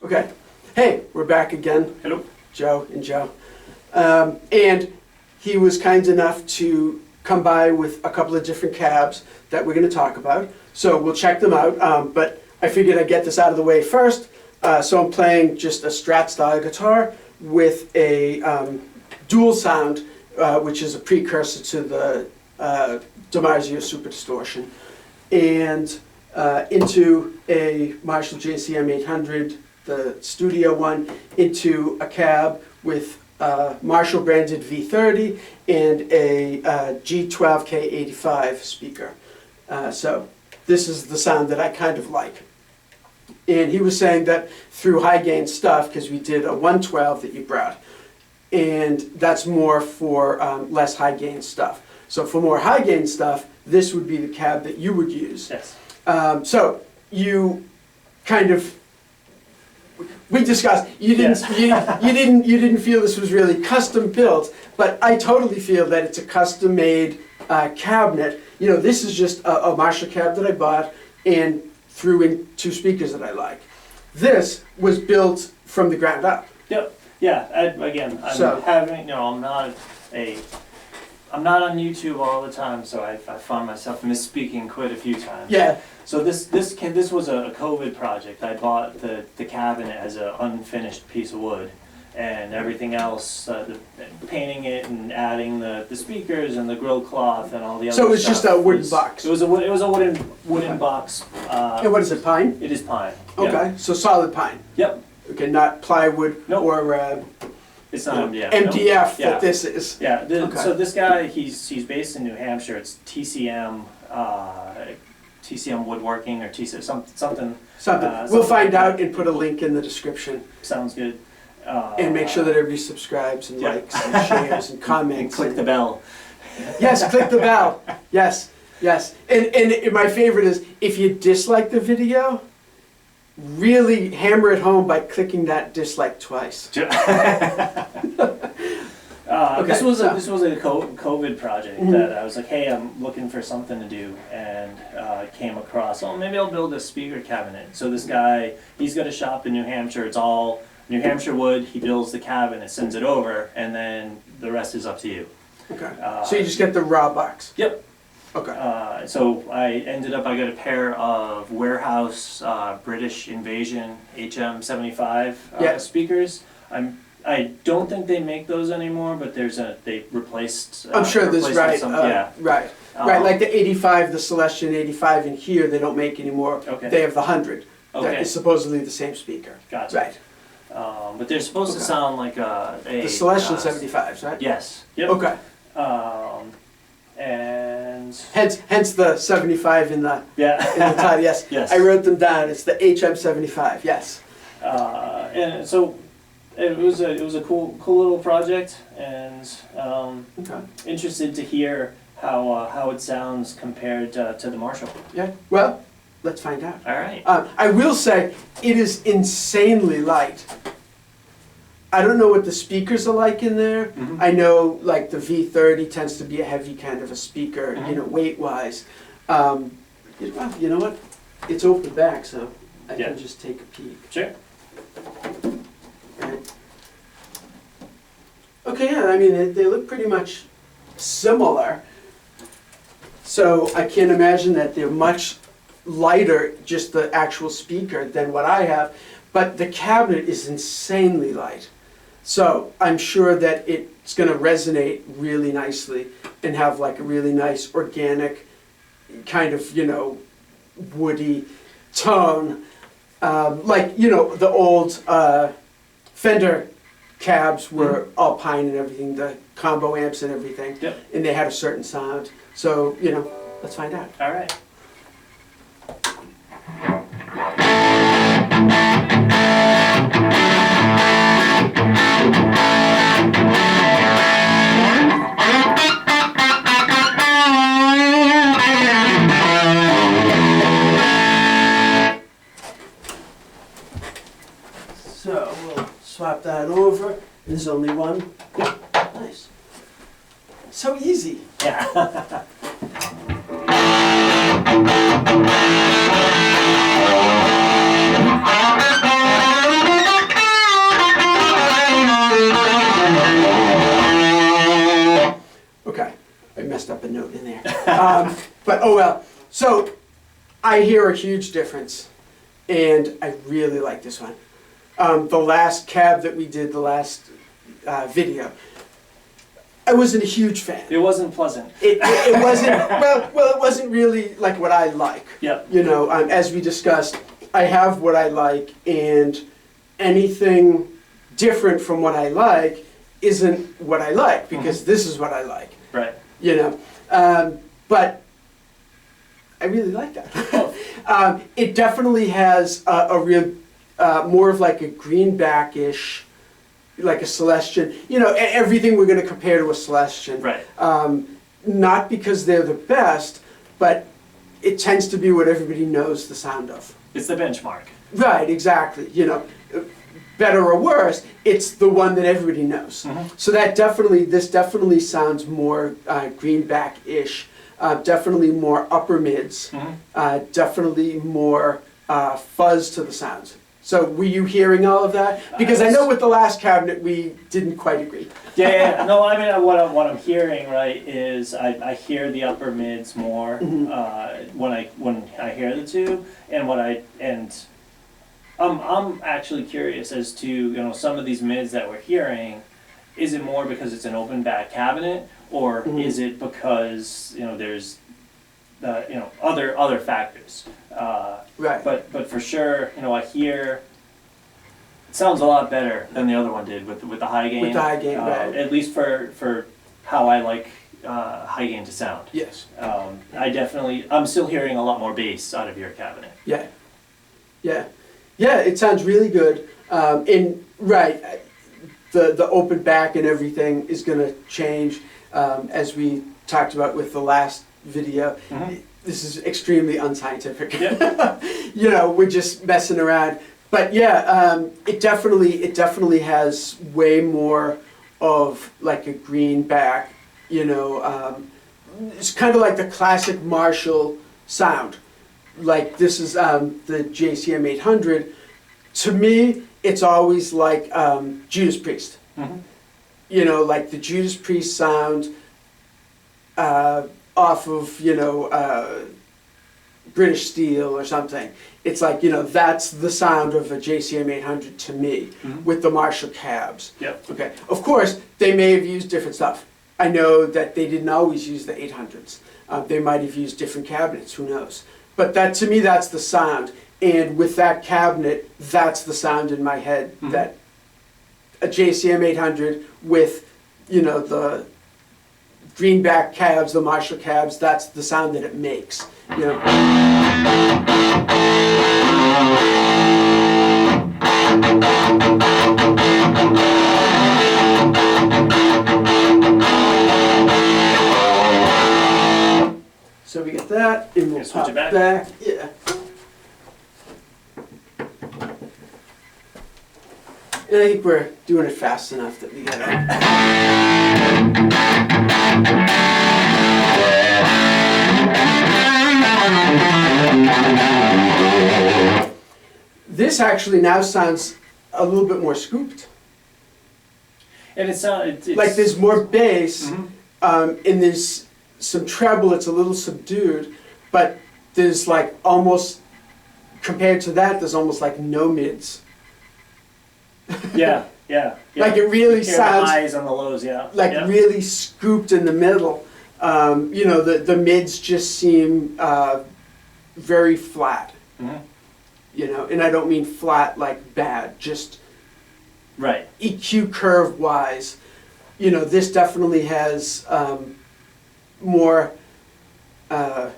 Okay. Hey, we're back again. Hello. Joe and Joe. And he was kind enough to come by with a couple of different cabs that we're going to talk about. So we'll check them out. But I figured I'd get this out of the way first. So I'm playing just a Strat style guitar with a dual sound, which is a precursor to the DiMarzio Super Distortion, and into a Marshall JCM 800, the studio one, into a cab with Marshall branded V30 and a G12K85 speaker. So this is the sound that I kind of like. And he was saying that through high gain stuff, because we did a 112 that you brought, and that's more for less high gain stuff. So for more high gain stuff, this would be the cab that you would use. Yes. So you kind of, we discussed, you didn't feel this was really custom built, but I totally feel that it's a custom made cabinet. You know, this is just a Marshall cab that I bought and threw in two speakers that I like. This was built from the ground up. Yep. Yeah. I'm not on YouTube all the time, so I found myself misspeaking quite a few times. Yeah. So this was a COVID project. I bought the cabinet as an unfinished piece of wood, and everything else, painting it and adding the speakers and the grill cloth and all the other stuff. So it was just a wooden box? It was a wooden box. And what is it, pine? It is pine. Okay, Yep. so solid pine. Yep. Okay, not plywood Nope. or It's not MDF. MDF Nope. that this is. Yeah. Okay. So this guy, he's based in New Hampshire. It's TCM Woodworking or TCM something. We'll find out and put a link in the description. Sounds good. And make sure that everybody subscribes and Yeah. likes and shares and comments. And click the bell. Yes, click the bell. Yes, yes. And my favorite is if you dislike the video, really hammer it home by clicking that dislike twice. This was a COVID project that I was like, hey, I'm looking for something to do, and came across, oh, maybe I'll build a speaker cabinet. So this guy, he's got a shop in New Hampshire. It's all New Hampshire wood. He builds the cabinet, sends it over, and then the rest is up to you. Okay. So you just get the raw box. Yep. Okay. So I got a pair of Warehouse British Invasion HM75 Yeah. speakers. I don't think they make those anymore, but they replaced. I'm sure there's right. Yeah. Right. Right. Like the 85, the Celestion 85 in here, they don't make anymore. Okay. They have the 100. Okay. That is supposedly the same speaker. Gotcha. Right. But they're supposed to sound like a the Celestion 75s, right? Yes. Yep. Okay. And hence the 75 in the title. Yes. Yes. I wrote them down. It's the HM75. Yes. And so it was a cool little project, and interested to hear how it sounds compared to the Marshall. Yeah. Well, let's find out. All right. I will say it is insanely light. I don't know what the speakers are like in there. Mm-hmm. I know like the V30 tends to be a heavy kind of a speaker, Mm-hmm. weight-wise. You know what? It's open back, so I can just take a peek. Sure. Right. Okay, yeah, I mean, they look pretty much similar. So I can't imagine that they're much lighter, just the actual speaker, than what I have. But the cabinet is insanely light. So I'm sure that it's going to resonate really nicely and have like a really nice organic kind of, woody tone. Like, the old Fender cabs were all pine and everything, the combo amps and everything. Yep. And they had a certain sound. So, let's find out. All right. So we'll swap that over. There's only one. Nice. So easy. Yeah. But oh well. So I hear a huge difference, and I really like this one. The last cab that we did, the last video, I wasn't a huge fan. It wasn't pleasant. It wasn't, well, it wasn't really like what I like. Yep. You know, as we discussed, I have what I like, and anything different from what I like isn't what I like, because this is what I like. Right. You know, but I really like that. It definitely has a real, more of like a greenback-ish, like a Celestian. You know, everything we're going to compare to a Celestian. Right. Not because they're the best, but it tends to be what everybody knows the sound of. It's the benchmark. Right, exactly. You know, better or worse, it's the one that everybody knows. So that this definitely sounds more greenback-ish. Definitely more upper mids. Definitely more fuzz to the sounds. So were you hearing all of that? Because I know with the last cabinet we didn't quite agree. Yeah. No, I mean what I'm hearing, right, is I hear the upper mids more when I hear the tube, and I'm actually curious as to, you know, some of these mids that we're hearing. Is it more because it's an open back cabinet, or is it because, you know, there's you know, other factors? Right. But for sure, you know, I hear it sounds a lot better than the other one did with the high gain. With the high gain, right. At least for how I like high gain to sound. Yes. I'm still hearing a lot more bass out of your cabinet. Yeah. Yeah. Yeah, it sounds really good. Right, the open back and everything is going to change, as we talked about with the last video. This is extremely unscientific. Yep. You know, we're just messing around. But yeah, it definitely has way more of like a greenback. You know, it's kind of like the classic Marshall sound. Like this is the JCM 800. To me, it's always like Judas Priest. You know, like the Judas Priest sound off of, you know, British Steel or something. It's like, you know, that's the sound of a JCM 800 to me, with the Marshall cabs. Yep. Okay. Of course, they may have used different stuff. I know that they didn't always use the 800s. They might have used different cabinets, who knows. But that, to me, that's the sound. And with that cabinet, that's the sound in my head, that a JCM 800 with, you know, the greenback cabs, the Marshall cabs, that's the sound that it makes. You know. So we get that, and we'll Switch pop it back? back. Yeah. And I think we're doing it fast enough that we get it. This actually now sounds a little bit more scooped. And it's like there's more bass, and there's some treble. It's a little subdued, but there's like almost, compared to that, there's almost like no mids. Yeah. Like it really sounds the highs and the lows, like really scooped in the middle. You know, the mids just seem very flat. You know, and I don't mean flat like bad, just right. EQ curve wise. You know, this definitely has more fuzz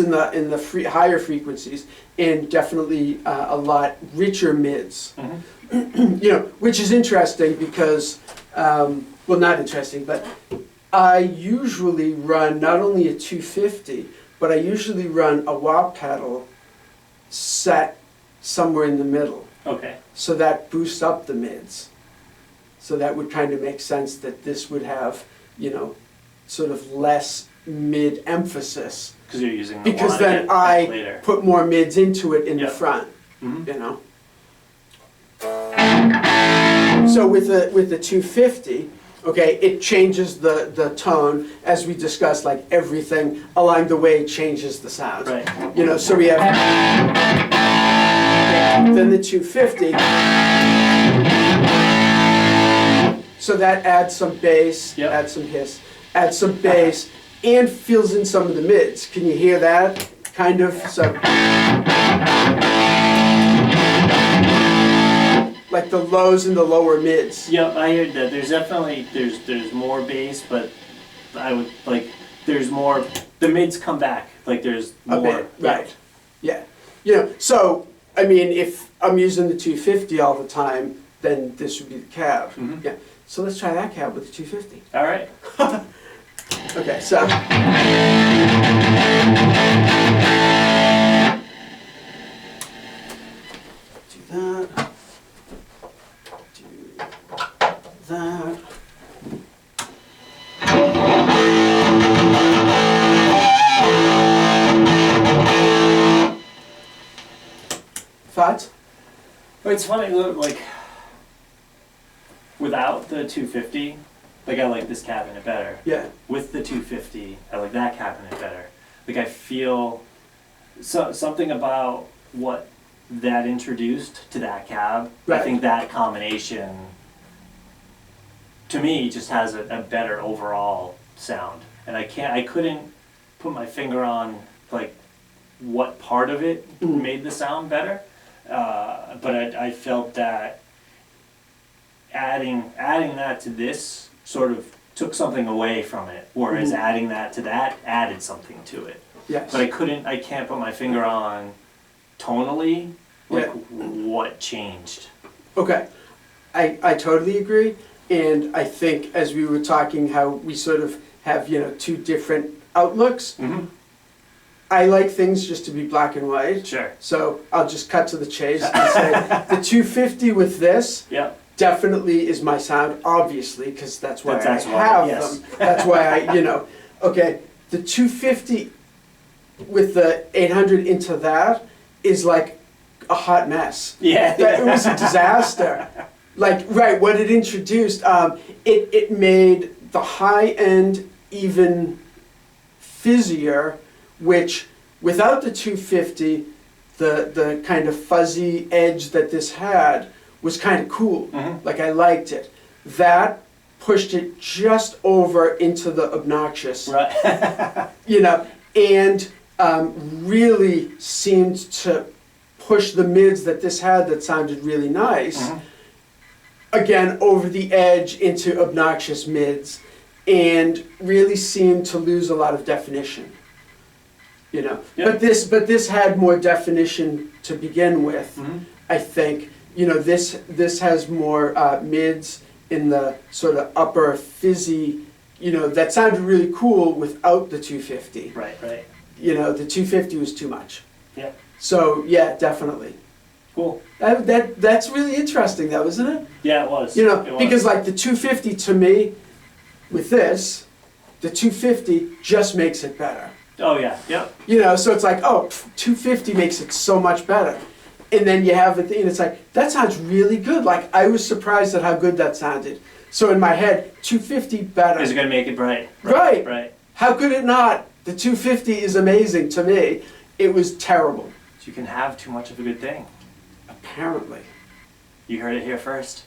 in the higher frequencies, and definitely a lot richer mids. You know, which is interesting because, well, not interesting, but I usually run not only a 250, but I usually run a wah pedal set somewhere in the middle. Okay. So that boosts up the mids. So that would kind of make sense that this would have, you know, sort of less mid emphasis. Because you're using the because then I later. Put more mids into it in the front. You know. So with the 250, Okay, it changes the tone, as we discussed, like everything along the way changes the sound. Right. You know, so we have, then the 250. So that adds some bass, Yep. adds some hiss, adds some bass, and fills in some of the mids. Can you hear that? Kind of, so. Like the lows and the lower mids. Yep, I heard that. There's definitely there's more bass, but I would like there's more. The mids come back. Like there's more. A bit, right? Yeah. You know, so I mean, if I'm using the 250 all the time, then this would be the cab. Mhm. Yeah. So let's try that cab with the 250. All right. Okay, so. Do that. Do that. Thoughts? But it's funny, look, like without the 250, like I like this cabinet better. Yeah. With the 250, I like that cabinet better. Like I feel something about what that introduced to that cab. Right. I think that combination, to me, just has a better overall sound. And I couldn't put my finger on like what part of it made the sound better. But I felt that adding that to this sort of took something away from it, whereas adding that to that added something to it. Yes. But I can't put my finger on tonally, like what changed. Okay, I totally agree, and I think as we were talking how we sort of have, you know, two different outlooks, Mm-hmm. I like things just to be black and white. Sure. So I'll just cut to the chase and say the 250 with this Yep. definitely is my sound, obviously, because that's why That's I why, have yes. them. That's why I, you know, okay, the 250 with the 800 into that is like a hot mess. Yeah. It was a disaster. Like, right, what it introduced, it made the high end even fizzier, which without the 250, the kind of fuzzy edge that this had was kind of cool. Mhm. Like, I liked it. That pushed it just over into the obnoxious, Right. you know, and really seemed to push the mids that this had that sounded really nice, Mhm. again, over the edge into obnoxious mids, and really seemed to lose a lot of definition. You know, Yeah. but this had more definition to begin with. Mhm. I think, you know, this has more mids in the sort of upper fizzy, you know, that sounded really cool without the 250. Right. Right. You know, the 250 was too much. Yep. So yeah, definitely. Cool. That's really interesting though, isn't it? Yeah, it was. You know, It was. because like the 250 to me, with this, the 250 just makes it better. Oh yeah. Yep. You know, so it's like, oh, 250 makes it so much better. And then you have it, and it's like, that sounds really good. Like, I was surprised at how good that sounded. So in my head, 250 better. Is it gonna make it bright? Right. Right. How could it not? The 250 is amazing to me. It was terrible, You can have too much of a good thing. apparently. You heard it here first.